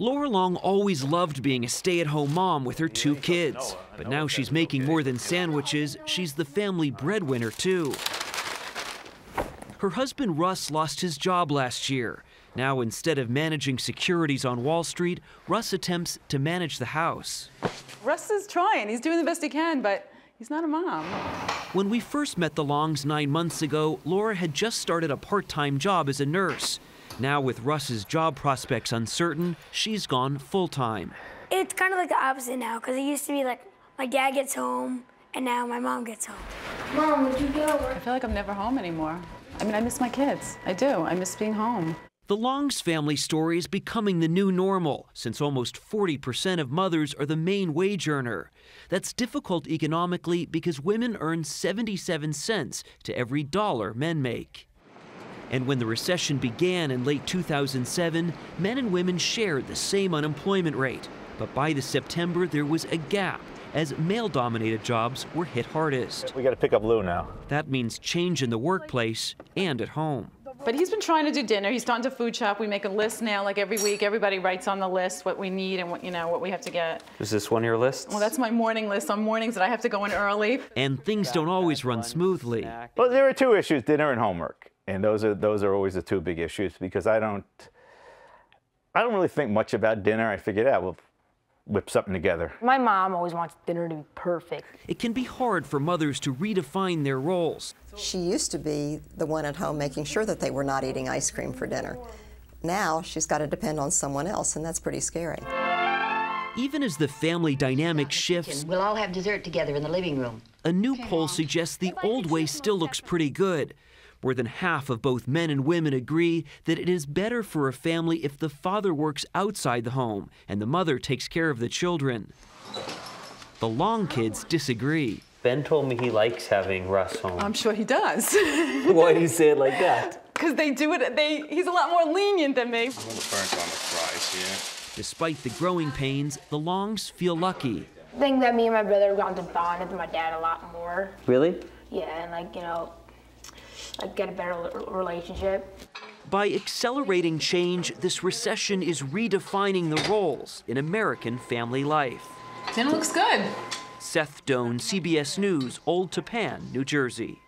Laura Long always loved being a stay-at-home mom with her 2 kids. But now she's making more than sandwiches. She's the family breadwinner, too. Her husband Russ lost his job last year. Now, instead of managing securities on Wall Street, Russ attempts to manage the house. Russ is trying. He's doing the best he can, but he's not a mom. When we first met the Longs 9 months ago, Laura had just started a part-time job as a nurse. Now, with Russ's job prospects uncertain, she's gone full-time. It's kind of like the opposite now, because it used to be like my dad gets home, and now my mom gets home. Mom, would you get over? I feel like I'm never home anymore. I mean, I miss my kids. I do. I miss being home. The Longs family story is becoming the new normal, since almost 40% of mothers are the main wage earner. That's difficult economically because women earn 77 cents to every dollar men make. And when the recession began in late 2007, men and women shared the same unemployment rate. But by the September, there was a gap as male-dominated jobs were hit hardest. We got to pick up Lou now. That means change in the workplace and at home. But he's been trying to do dinner. He's starting to food shop. We make a list now, like every week. Everybody writes on the list what we need and what we have to get. Is this one of your lists? Well, that's my morning list on mornings that I have to go in early. And things don't always run smoothly. Well, there are 2 issues: dinner and homework, and those are always the 2 big issues because I don't really think much about dinner. I figured, we'll whip something together. My mom always wants dinner to be perfect. It can be hard for mothers to redefine their roles. She used to be the one at home making sure that they were not eating ice cream for dinner. Now she's got to depend on someone else, and that's pretty scary. Even as the family dynamic shifts, we'll all have dessert together in the living room. A new poll suggests the old way still looks pretty good. More than half of both men and women agree that it is better for a family if the father works outside the home and the mother takes care of the children. The Long kids disagree. Ben told me he likes having Russ home. I'm sure he does. Why do you say it like that? Because they do it, he's a lot more lenient than me. I'm the burnt on the fries here. Despite the growing pains, the Longs feel lucky. I think that me and my brother have gone to bond with my dad a lot more. Really? Yeah, and get a better relationship. By accelerating change, this recession is redefining the roles in American family life. Dinner looks good. Seth Doane, CBS News, Old Tappan, New Jersey.